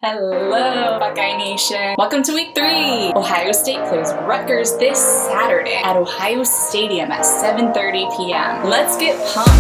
Hello, Buckeye Nation. Welcome to week 3. Ohio State plays Rutgers this Saturday at Ohio Stadium at 7:30 p.m. Let's get pumped.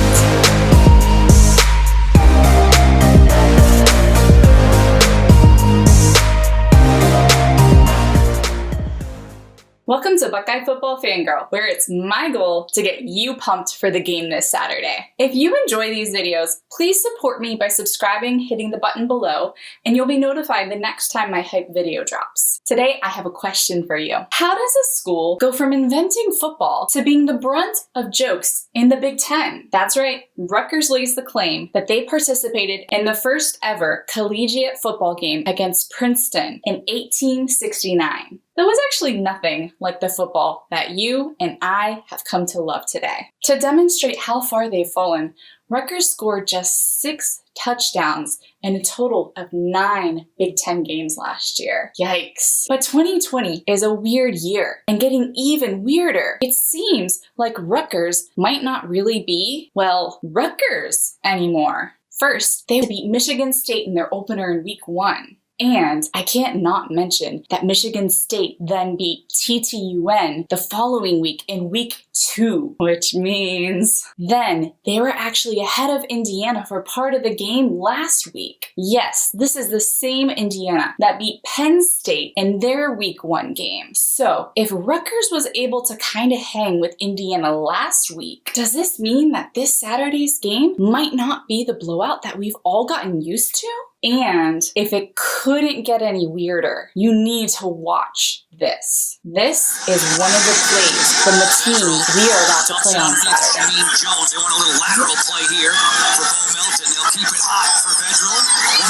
Welcome to Buckeye Football Fangirl, where it's my goal to get you pumped for the game this Saturday. If you enjoy these videos, please support me by subscribing, hitting the button below, and you'll be notified the next time my hype video drops. Today, I have a question for you. How does a school go from inventing football to being the brunt of jokes in the Big Ten? That's right, Rutgers lays the claim that they participated in the first ever collegiate football game against Princeton in 1869. There was actually nothing like the football that you and I have come to love today. To demonstrate how far they've fallen, Rutgers scored just 6 touchdowns in a total of 9 Big Ten games last year. Yikes. But 2020 is a weird year, and getting even weirder. It seems like Rutgers might not really be, well, Rutgers anymore. First, they beat Michigan State in their opener in week 1. And I can't not mention that Michigan State then beat TTUN the following week in week 2, which means then they were actually ahead of Indiana for part of the game last week. Yes, this is the same Indiana that beat Penn State in their week 1 game. So if Rutgers was able to kind of hang with Indiana last week, does this mean that this Saturday's game might not be the blowout that we've all gotten used to? And if it couldn't get any weirder, you need to watch this. This is one of the plays from the team we are about to play on Saturday. Jones, they want a little lateral play here for Bo Melton. They'll keep it hot for Fangirl.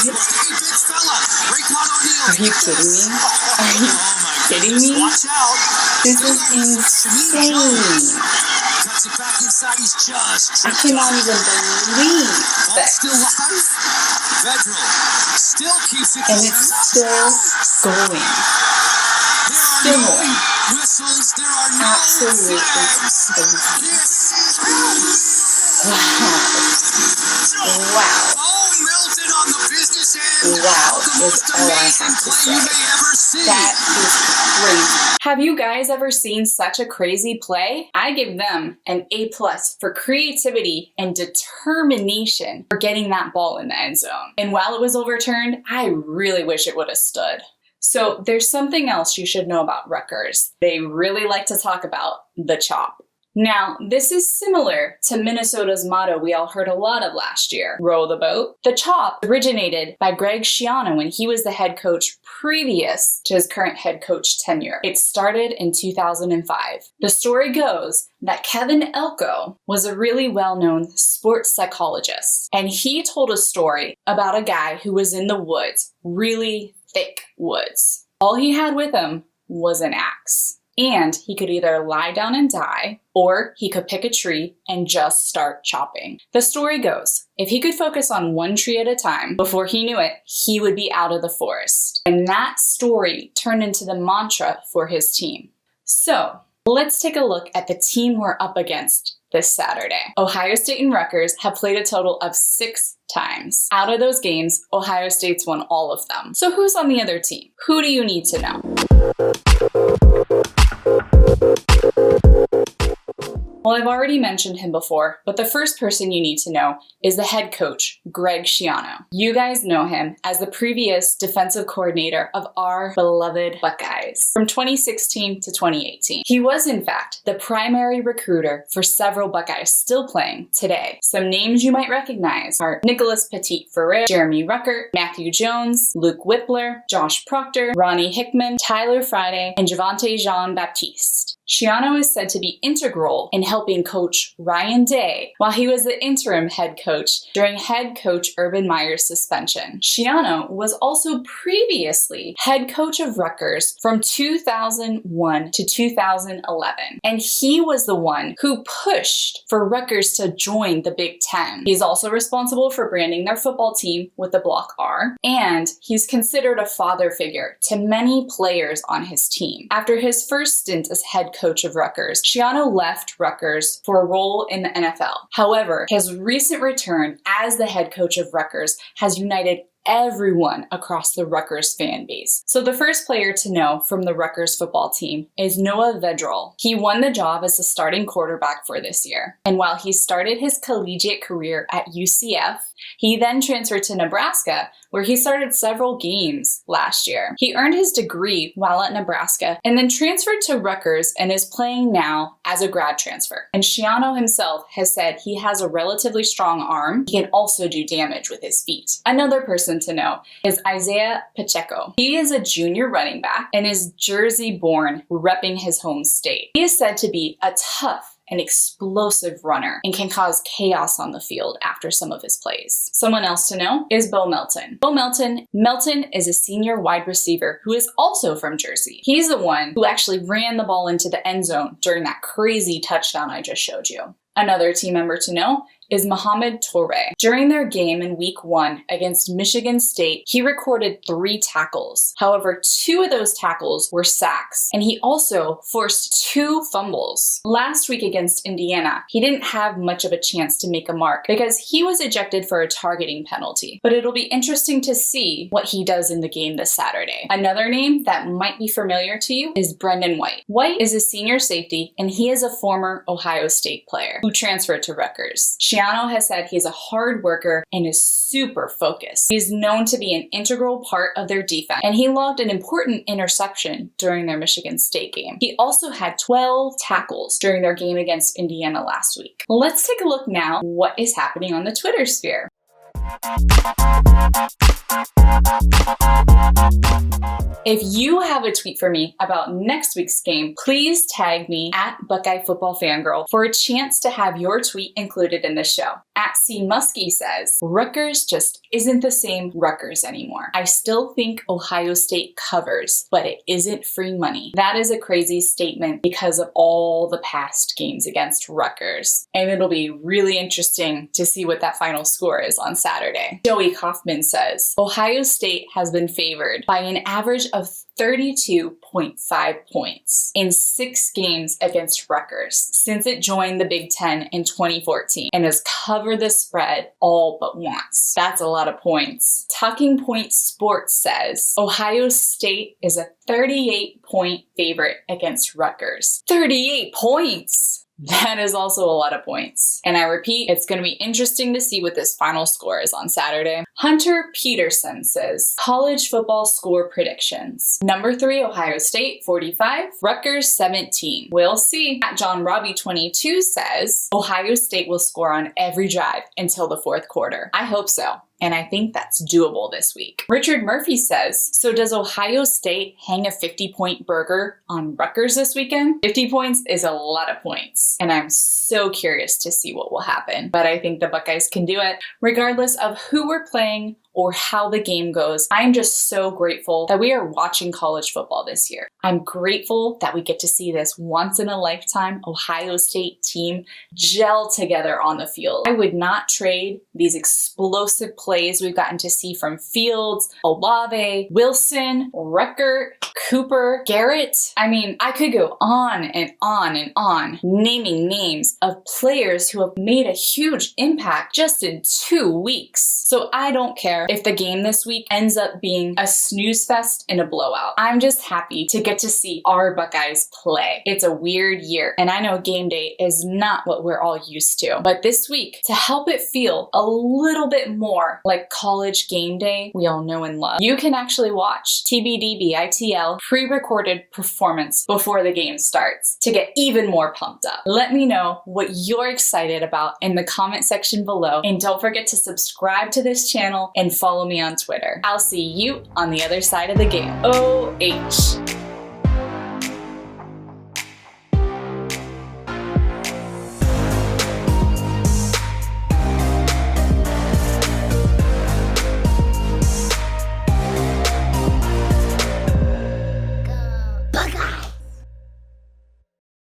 Big fella. Are you kidding me? Are you kidding me? Watch out. This is insane. Cuts it back inside his chest. I cannot even believe that. Still live. Fangirl still keeps it and it's still going. Still going. Whistles. There are no absolutely crazy. Wow. Melton on the business end. Wow is all I have to say. That is crazy. Have you guys ever seen such a crazy play? I give them an A+ for creativity and determination for getting that ball in the end zone. And while it was overturned, I really wish it would have stood. So there's something else you should know about Rutgers. They really like to talk about the chop. Now, this is similar to Minnesota's motto we all heard a lot of last year, row the boat. The chop originated by Greg Schiano when he was the head coach previous to his current head coach tenure. It started in 2005. The story goes that Kevin Elko was a really well-known sports psychologist, and he told a story about a guy who was in the woods, really thick woods. All he had with him was an axe. And he could either lie down and die, or he could pick a tree and just start chopping. The story goes, if he could focus on one tree at a time, before he knew it, he would be out of the forest. And that story turned into the mantra for his team. So, let's take a look at the team we're up against this Saturday. Ohio State and Rutgers have played a total of 6 times. Out of those games, Ohio State's won all of them. So who's on the other team? Who do you need to know? Well, I've already mentioned him before, but the first person you need to know is the head coach, Greg Schiano. You guys know him as the previous defensive coordinator of our beloved Buckeyes from 2016 to 2018. He was, in fact, the primary recruiter for several Buckeyes still playing today. Some names you might recognize are Nicholas Petit-Ferrer, Jeremy Ruckert, Matthew Jones, Luke Whippler, Josh Proctor, Ronnie Hickman, Tyler Friday, and Javante Jean-Baptiste. Schiano is said to be integral in helping coach Ryan Day while he was the interim head coach during head coach Urban Meyer's suspension. Schiano was also previously head coach of Rutgers from 2001 to 2011, and he was the one who pushed for Rutgers to join the Big Ten. He's also responsible for branding their football team with the block R, and he's considered a father figure to many players on his team. After his first stint as head coach of Rutgers, Schiano left Rutgers for a role in the NFL. However, his recent return as the head coach of Rutgers has united everyone across the Rutgers fan base. So the first player to know from the Rutgers football team is Noah Vedral. He won the job as the starting quarterback for this year. And while he started his collegiate career at UCF, he then transferred to Nebraska, where he started several games last year. He earned his degree while at Nebraska and then transferred to Rutgers and is playing now as a grad transfer. And Schiano himself has said he has a relatively strong arm. He can also do damage with his feet. Another person to know is Isaiah Pacheco. He is a junior running back and is Jersey-born, repping his home state. He is said to be a tough an explosive runner and can cause chaos on the field after some of his plays. Someone else to know is Bo Melton. Melton is a senior wide receiver who is also from Jersey. He's the one who actually ran the ball into the end zone during that crazy touchdown I just showed you. Another team member to know is Mohamed Toure. During their game in week 1 against Michigan State, he recorded 3 tackles. However, 2 of those tackles were sacks, and he also forced 2 fumbles. Last week against Indiana, he didn't have much of a chance to make a mark because he was ejected for a targeting penalty. But it'll be interesting to see what he does in the game this Saturday. Another name that might be familiar to you is Brendan White. White is a senior safety, and he is a former Ohio State player who transferred to Rutgers. Schiano has said he's a hard worker and is super focused. He's known to be an integral part of their defense, and he logged an important interception during their Michigan State game. He also had 12 tackles during their game against Indiana last week. Let's take a look now at what is happening on the Twitter sphere. If you have a tweet for me about next week's game, please tag me at Buckeye Football Fangirl for a chance to have your tweet included in the show. At C. Muskie says, Rutgers just isn't the same Rutgers anymore. I still think Ohio State covers, but it isn't free money. That is a crazy statement because of all the past games against Rutgers. And it'll be really interesting to see what that final score is on Saturday. Joey Kaufman says, Ohio State has been favored by an average of 32.5 points in 6 games against Rutgers since it joined the Big Ten in 2014 and has covered the spread all but once. That's a lot of points. Talking Point Sports says Ohio State is a 38-point favorite against Rutgers. 38 points! That is also a lot of points. And I repeat, it's going to be interesting to see what this final score is on Saturday. Hunter Peterson says, college football score predictions. Number 3, Ohio State, 45. Rutgers, 17. We'll see. At John Robbie 22 says, Ohio State will score on every drive until the 4th quarter. I hope so. And I think that's doable this week. Richard Murphy says, so does Ohio State hang a 50-point burger on Rutgers this weekend? 50 points is a lot of points, and I'm so curious to see what will happen. But I think the Buckeyes can do it, regardless of who we're playing or how the game goes. I'm just so grateful that we are watching college football this year. I'm grateful that we get to see this once-in-a-lifetime Ohio State team gel together on the field. I would not trade these explosive plays we've gotten to see from Fields, Olave, Wilson, Ruckert, Cooper, Garrett. I mean, I could go on and on and on, naming names of players who have made a huge impact just in 2 weeks. So I don't care if the game this week ends up being a snooze fest and a blowout. I'm just happy to get to see our Buckeyes play. It's a weird year, and I know game day is not what we're all used to. But this week, to help it feel a little bit more like college game day we all know and love, you can actually watch TBDBITL pre-recorded performance before the game starts to get even more pumped up. Let me know what you're excited about in the comment section below, and don't forget to subscribe to this channel and follow me on Twitter. I'll see you on the other side of the game. OH.